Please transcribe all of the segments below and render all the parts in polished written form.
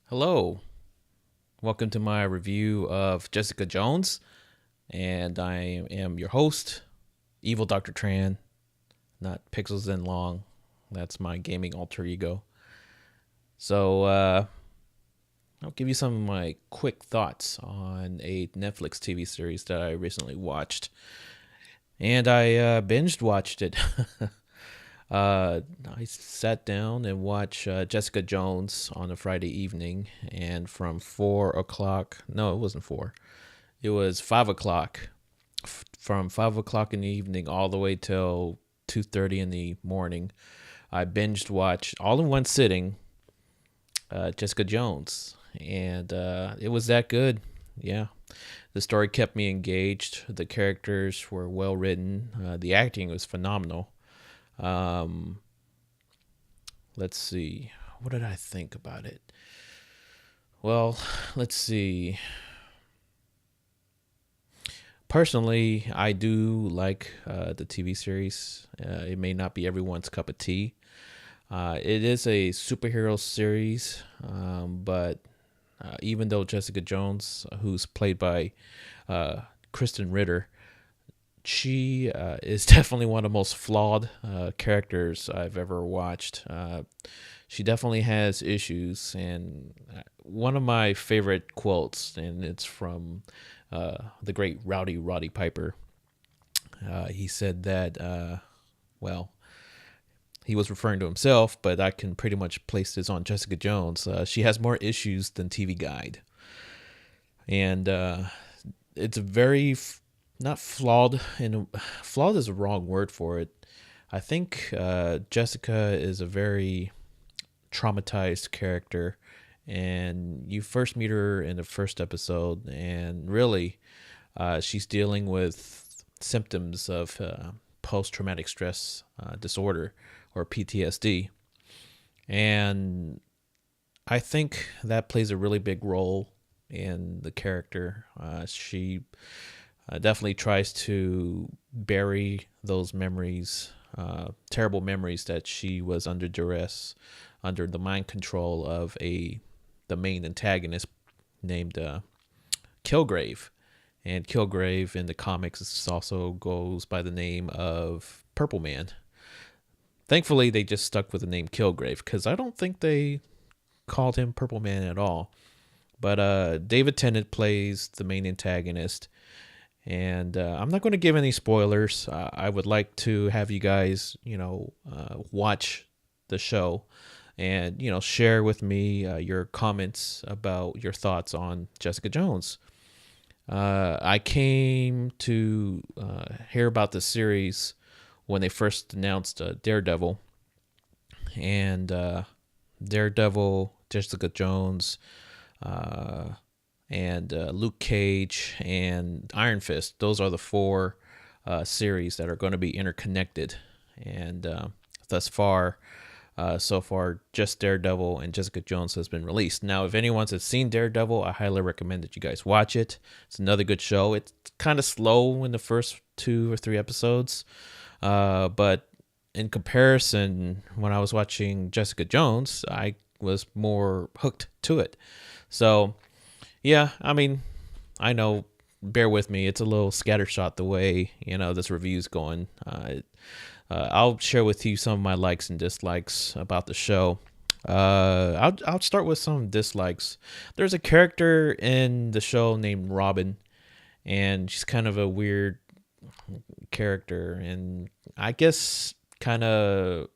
Hello, welcome to my review of Jessica Jones, and I am your host, Evil Dr. Tran, not Pixels and Long. That's my gaming alter ego. So, I'll give you some of my quick thoughts on a Netflix TV series that I recently watched, and I binged watched it. I sat down and watched Jessica Jones on a Friday evening, and from 4 o'clock, no, it wasn't 4, it was 5 o'clock. From 5 o'clock in the evening all the way till 2:30 in the morning, I binged watched all in one sitting Jessica Jones, and it was that good. Yeah, the story kept me engaged. The characters were well written. The acting was phenomenal. Um, let's see, what did I think about it? Well, let's see. Personally, I do like the TV series. It may not be everyone's cup of tea. It is a superhero series, but even though Jessica Jones, who's played by Kristen Ritter, she is definitely one of the most flawed characters I've ever watched. She definitely has issues, and one of my favorite quotes, and it's from the great Rowdy Roddy Piper. He said that, well, he was referring to himself, but I can pretty much place this on Jessica Jones. She has more issues than TV Guide, and it's very not flawed, and flawed is a wrong word for it. I think Jessica is a very traumatized character, and you first meet her in the first episode, and really, she's dealing with symptoms of post-traumatic stress disorder, or PTSD, and I think that plays a really big role in the character. She definitely tries to bury those memories, terrible memories that she was under duress, under the mind control of the main antagonist named Kilgrave. And Kilgrave in the comics also goes by the name of Purple Man. Thankfully, they just stuck with the name Kilgrave because I don't think they called him Purple Man at all. But David Tennant plays the main antagonist, and I'm not going to give any spoilers. I would like to have you guys, watch the show and, share with me your comments about your thoughts on Jessica Jones. I came to hear about the series when they first announced Daredevil, and Daredevil, Jessica Jones, uh, and Luke Cage and Iron Fist. Those are the four series that are going to be interconnected. And thus far, so far, just Daredevil and Jessica Jones has been released. Now, if anyone's seen Daredevil, I highly recommend that you guys watch it. It's another good show. It's kind of slow in the first 2 or 3 episodes, but in comparison, when I was watching Jessica Jones, I was more hooked to it. So, yeah, I mean, I know. Bear with me; it's a little scattershot the way this review's going. I'll share with you some of my likes and dislikes about the show. I'll start with some dislikes. There's a character in the show named Robin, and she's kind of a weird character, and I guess kind of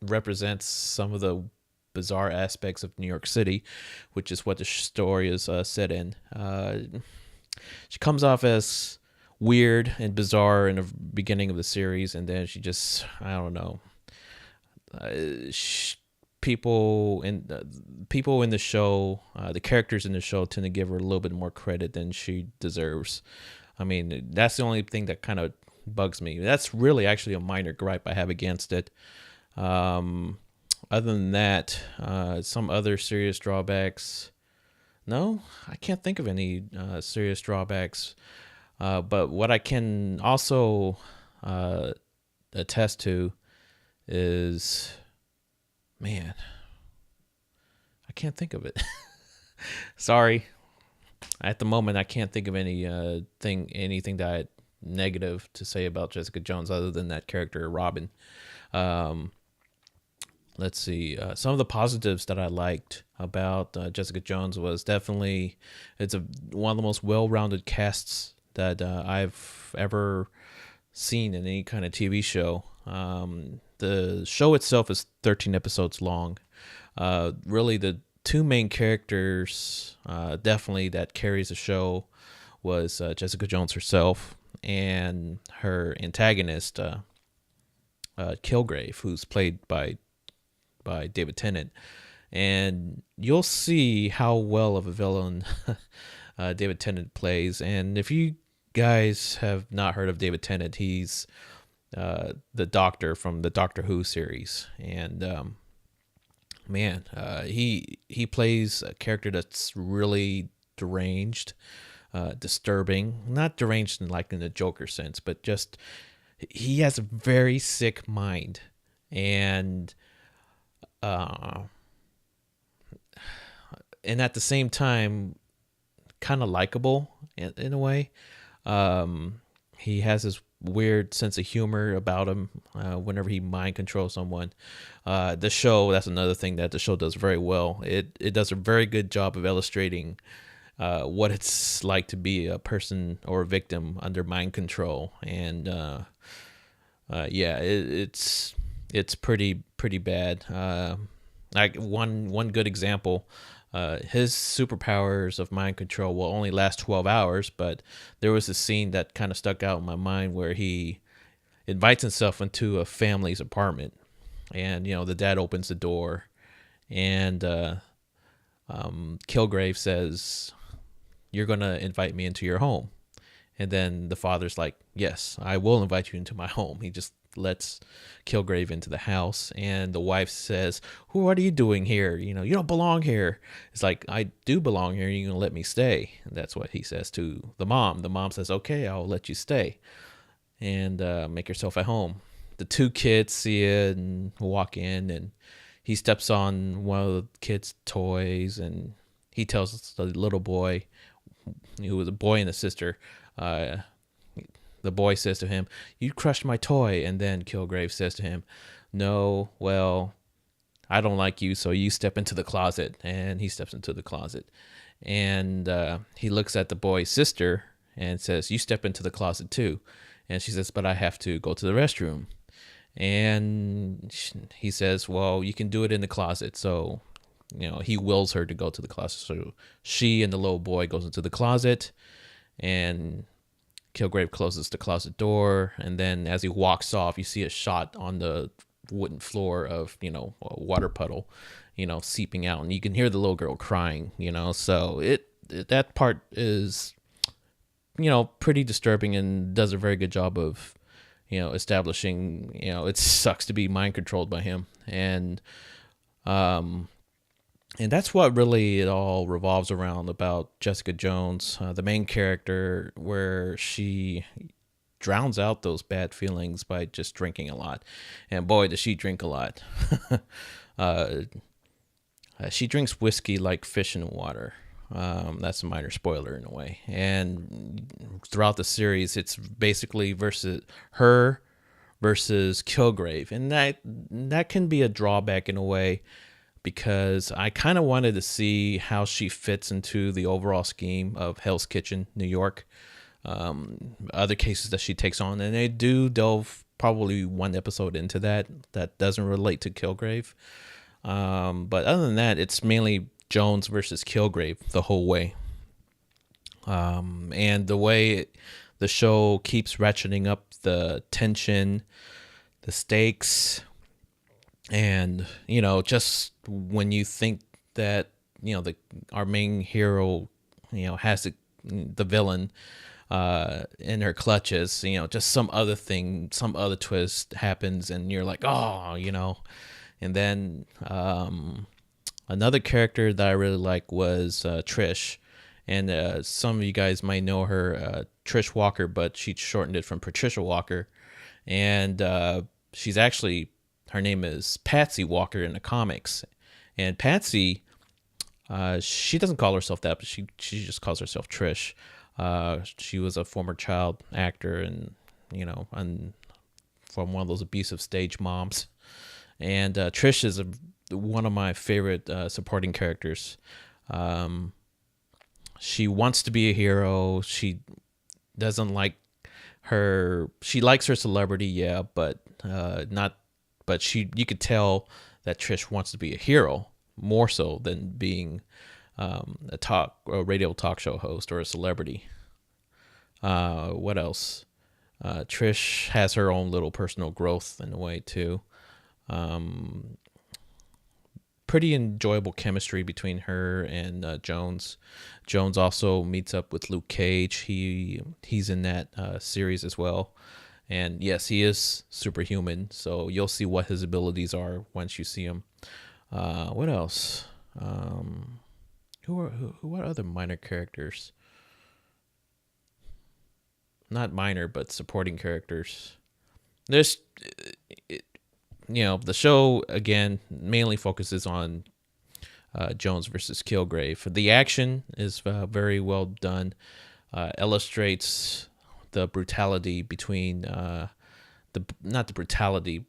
represents some of the bizarre aspects of New York City, which is what the story is set in. She comes off as weird and bizarre in the beginning of the series, and then she just, I don't know. People in the show, the characters in the show tend to give her a little bit more credit than she deserves. I mean, that's the only thing that kind of bugs me. That's really actually a minor gripe I have against it. Other than that, some other serious drawbacks. No, I can't think of any serious drawbacks. But what I can also attest to is, man, I can't think of it. Sorry. At the moment, I can't think of anything that negative to say about Jessica Jones other than that character, Robin. Um, let's see. Some of the positives that I liked about Jessica Jones was definitely it's one of the most well-rounded casts that I've ever seen in any kind of TV show. The show itself is 13 episodes long. Really, the two main characters definitely that carries the show was Jessica Jones herself and her antagonist, Kilgrave, who's played by David Tennant. And you'll see how well of a villain David Tennant plays. And if you guys have not heard of David Tennant, he's the Doctor from the Doctor Who series. And man, he plays a character that's really deranged, disturbing. Not deranged in like in the Joker sense, but just he has a very sick mind. And at the same time, kind of likable in a way. He has this weird sense of humor about him whenever he mind controls someone. The show, that's another thing that the show does very well. It does a very good job of illustrating what it's like to be a person or a victim under mind control. And yeah, it's pretty bad. Like one good example, his superpowers of mind control will only last 12 hours, but there was a scene that kind of stuck out in my mind where he invites himself into a family's apartment, and the dad opens the door, and Kilgrave says, "You're gonna invite me into your home," and then the father's like, "Yes, I will invite you into my home." He just lets Kilgrave into the house, and the wife says, "What are you doing here? You don't belong here." It's like, "I do belong here. You're gonna let me stay." And that's what he says to the mom. The mom says, "Okay, I'll let you stay, and make yourself at home." The two kids see it and walk in, and he steps on one of the kids' toys, and he tells the little boy, who was a boy and a sister, the boy says to him, "You crushed my toy." And then Kilgrave says to him, "No, well, I don't like you, so you step into the closet." And he steps into the closet. And he looks at the boy's sister and says, "You step into the closet too." And she says, "But I have to go to the restroom." And he says, "Well, you can do it in the closet." So, he wills her to go to the closet. So she and the little boy goes into the closet, and Kilgrave closes the closet door, and then as he walks off, you see a shot on the wooden floor of, a water puddle, seeping out, and you can hear the little girl crying, so that part is, pretty disturbing and does a very good job of, establishing, it sucks to be mind controlled by him. And that's what really it all revolves around about Jessica Jones, the main character, where she drowns out those bad feelings by just drinking a lot. And boy, does she drink a lot. She drinks whiskey like fish in water. That's a minor spoiler in a way. And throughout the series, it's basically her versus Kilgrave. And that can be a drawback in a way, because I kind of wanted to see how she fits into the overall scheme of Hell's Kitchen, New York, other cases that she takes on. And they do delve probably one episode into that doesn't relate to Kilgrave. But other than that, it's mainly Jones versus Kilgrave the whole way. And the way the show keeps ratcheting up the tension, the stakes, and just when you think that our main hero has the villain in her clutches, just some other twist happens, and you're like, oh, and then another character that I really like was Trish, and some of you guys might know her, Trish Walker, but she shortened it from Patricia Walker, and her name is Patsy Walker in the comics. And Patsy She doesn't call herself that, but she just calls herself Trish. She was a former child actor, and from one of those abusive stage moms. And Trish is one of my favorite supporting characters. She wants to be a hero. She doesn't like she likes her celebrity, yeah, but not. But you could tell that Trish wants to be a hero more so than being a radio talk show host or a celebrity. What else? Trish has her own little personal growth in a way too. Pretty enjoyable chemistry between her and Jones. Jones also meets up with Luke Cage. He's in that series as well. And yes, he is superhuman, so you'll see what his abilities are once you see him. What else? What other minor characters? Not minor, but supporting characters. There's, the show again mainly focuses on Jones versus Kilgrave. The action is very well done. Illustrates the brutality between not the brutality.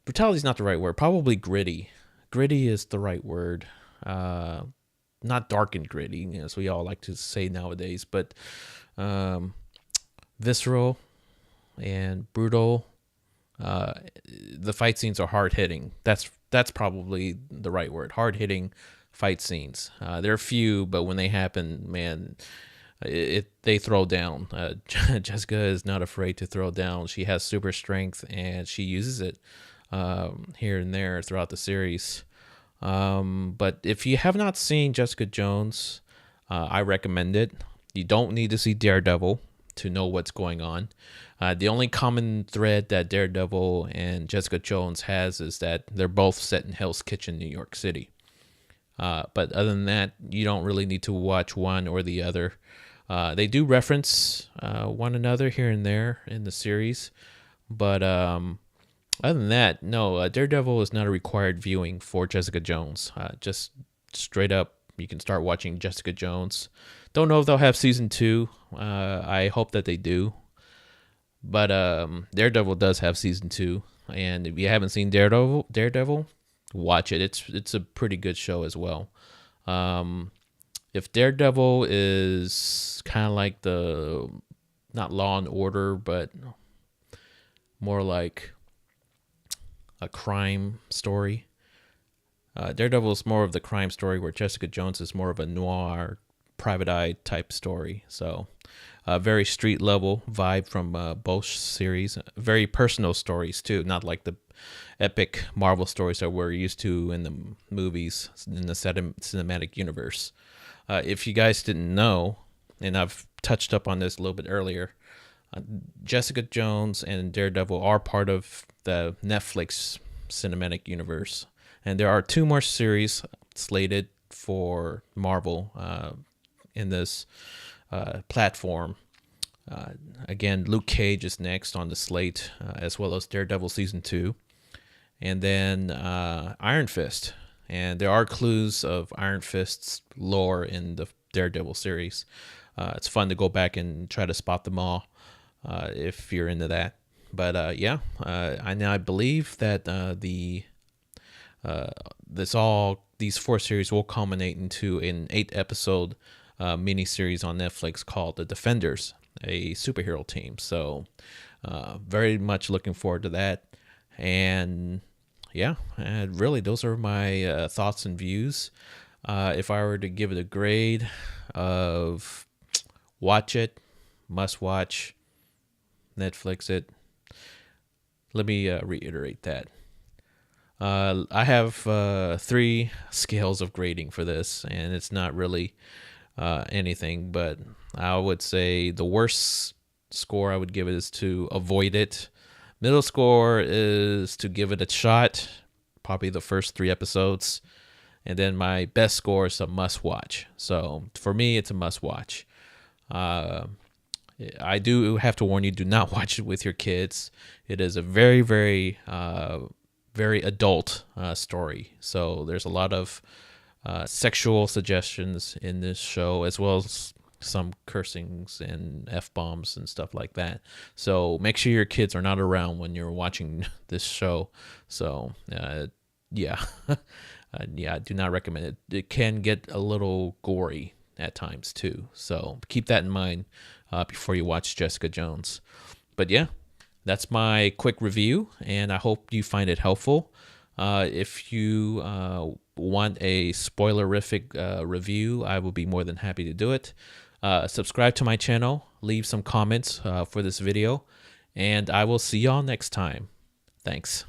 Brutality is not the right word. Probably gritty. Gritty is the right word. Not dark and gritty, as we all like to say nowadays, but visceral and brutal. The fight scenes are hard hitting. That's probably the right word. Hard hitting fight scenes. They're few, but when they happen, man, they throw down. Jessica is not afraid to throw down. She has super strength, and she uses it here and there throughout the series. But if you have not seen Jessica Jones, I recommend it. You don't need to see Daredevil to know what's going on. The only common thread that Daredevil and Jessica Jones has is that they're both set in Hell's Kitchen, New York City. But other than that, you don't really need to watch one or the other. They do reference one another here and there in the series. But other than that, no, Daredevil is not a required viewing for Jessica Jones. Just straight up, you can start watching Jessica Jones. Don't know if they'll have season 2. I hope that they do. But Daredevil does have season 2. And if you haven't seen Daredevil, watch it. It's a pretty good show as well. If Daredevil is kind of like not Law and Order, but more like a crime story. Daredevil is more of the crime story, where Jessica Jones is more of a noir, private eye type story. So very street level vibe from both series. Very personal stories too, not like the epic Marvel stories that we're used to in the movies in the cinematic universe. If you guys didn't know, and I've touched up on this a little bit earlier, Jessica Jones and Daredevil are part of the Netflix cinematic universe. And there are 2 more series slated for Marvel in this platform. Again, Luke Cage is next on the slate, as well as Daredevil season 2. And then Iron Fist. And there are clues of Iron Fist's lore in the Daredevil series. It's fun to go back and try to spot them all if you're into that. But I believe that these 4 series will culminate into an 8-episode miniseries on Netflix called The Defenders, a superhero team. So very much looking forward to that. And really, those are my thoughts and views. If I were to give it a grade of watch it, must watch, Netflix it, let me reiterate that. I have 3 scales of grading for this, and it's not really anything, but I would say the worst score I would give it is to avoid it. Middle score is to give it a shot, probably the first 3 episodes. And then my best score is a must watch. So for me, it's a must watch. I do have to warn you, do not watch it with your kids. It is a very, very, very adult story. So there's a lot of sexual suggestions in this show, as well as some cursings and F-bombs and stuff like that. So make sure your kids are not around when you're watching this show. So yeah, yeah, I do not recommend it. It can get a little gory at times too. So keep that in mind before you watch Jessica Jones. But yeah, that's my quick review, and I hope you find it helpful. If you want a spoilerific review, I will be more than happy to do it. Subscribe to my channel, leave some comments for this video, and I will see y'all next time. Thanks.